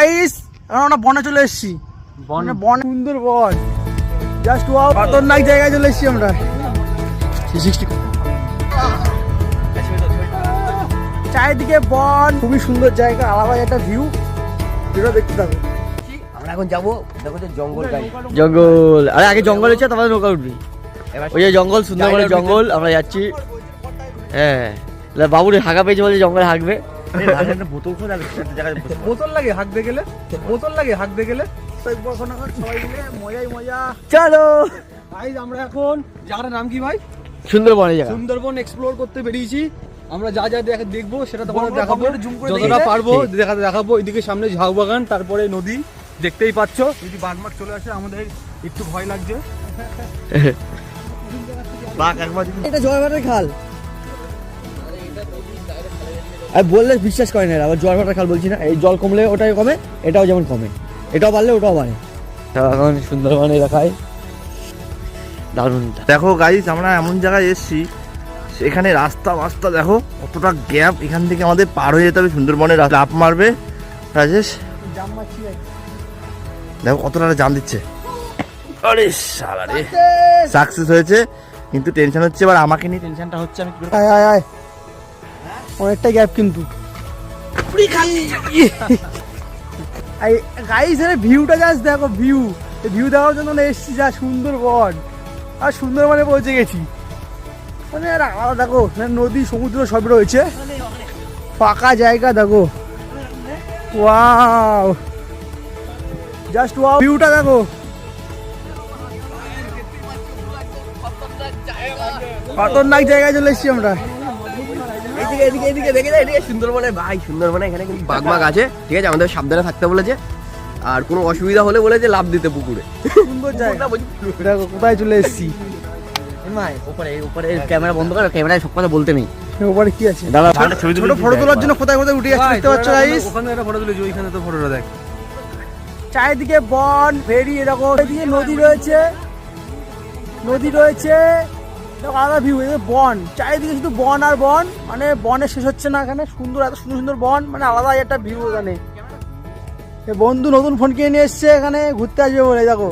Guys এখন আমরা বনে চলে এসেছি। বন সুন্দর বন, জাস্ট ওয়াও, খতরনাক জায়গায় চলে এসেছি আমরা। চারিদিকে বন, খুবই সুন্দর জায়গা, আলাদা একটা ভিউ, যেটা দেখতে থাকো। আমরা এখন যাবো, দেখো যে জঙ্গল জঙ্গল, আরে আগে জঙ্গল হচ্ছে তারপরে নৌকা উঠবি। ওই যে জঙ্গল, সুন্দরবনের জঙ্গল, আমরা যাচ্ছি। হ্যাঁ, বাবুরে হাগা পেয়েছে বলে জঙ্গলে হাঁকবে। বোতল খোলা বোতল লাগে হাঁকতে গেলে, বোতল লাগে হাঁকতে গেলে। সবাই মিলে মজাই মজা। চলো গাইস আমরা এখন জায়গাটার নাম কি ভাই? সুন্দরবনে জায়গা, সুন্দরবন এক্সপ্লোর করতে বেরিয়েছি আমরা। যা যা দেখবো সেটা তোমাদের বড় দেখাবো, জুম করে যতটা দেখি। পারবো দেখাবো। এদিকে সামনে ঝাউ বাগান, তারপরে নদী দেখতেই পাচ্ছ। যদি বাঘ চলে আসে আমাদের একটু ভয় লাগছে। এটা জয়ভাটার খাল। আর বললে বিশ্বাস করে না, আবার জয়ভাটার খাল বলছি না। এই জল কমলে ওটাই কমে, এটাও যেমন কমে, এটাও বাড়লে ওটাও বাড়ে। এখন সুন্দরবনে দেখায় দারুণ। দেখো গাইস, আমরা এমন জায়গায় এসেছি, সেখানে রাস্তা দেখো কতটা গ্যাপ। এখান থেকে আমাদের পার হয়ে যেতে হবে সুন্দরবনে। লাফ মারবে রাজেশ, দেখো কতটা জাম দিচ্ছে। আরে শালা রে, সাকসেস হয়েছে, কিন্তু টেনশন হচ্ছে এবার আমাকে নিয়ে। টেনশনটা হচ্ছে আমি কি করে আয় আয় আয়, অনেকটা গ্যাপ কিন্তু। গাইস এর ভিউটা জাস্ট দেখো, ভিউ দেখার জন্য এসেছি। যা সুন্দরবন, আর সুন্দরবনে পৌঁছে গেছি। মানে আর আলাদা দেখো, নদী সমুদ্র সব রয়েছে, ফাঁকা জায়গা দেখো। ওয়াও, জাস্ট ওয়াও, ভিউটা দেখো। খতরনাক জায়গায় চলে এসেছি আমরা। এদিকে দেখে যায়। এদিকে সুন্দরবনে ভাই, সুন্দরবনে এখানে কিন্তু বাঘ আছে, ঠিক আছে? আমাদের সাবধানে থাকতে বলেছে, আর কোনো অসুবিধা হলে বলেছে লাফ দিতে পুকুরে। সুন্দর জায়গা দেখো, কোথায় চলে এসেছি। উপরে ক্যামেরা বন্ধ করো, ক্যামেরায় সব কথা বলতে নেই। ওপরে কি আছে? দাদা ছোট ফটো তোলার জন্য কোথায় কোথায় উঠে যাচ্ছে দেখতে পাচ্ছ গাইস। ওখানে একটা ফটো তুলেছি, ওইখানে তো ফটোটা দেখ। চারিদিকে বন, ভেড়ি, এরকম এদিকে নদী রয়েছে, দেখো আলাদা ভিউ। এদিকে বন, চারিদিকে শুধু বন আর বন, মানে বনের শেষ হচ্ছে না এখানে। সুন্দর, এত সুন্দর সুন্দর বন, মানে আলাদা একটা ভিউ এখানে। বন্ধু নতুন ফোন কিনে নিয়ে এসছে, এখানে ঘুরতে আসবে বলে। দেখো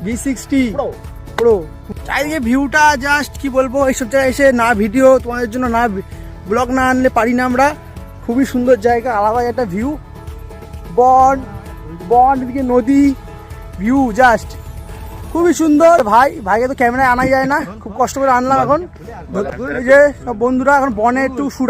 V60 Pro। চারিদিকে ভিউটা জাস্ট কি বলবো, এইসব জায়গায় এসে না ভিডিও তোমাদের জন্য, না ব্লগ না আনলে পারি না আমরা। খুবই সুন্দর জায়গা, আলাদা একটা ভিউ। বন এদিকে নদী, ভিউ জাস্ট খুবই সুন্দর। ভাইকে তো ক্যামেরায় আনা যায় না, খুব কষ্ট করে আনলাম। এখন এই যে সব বন্ধুরা এখন বনে একটু শুট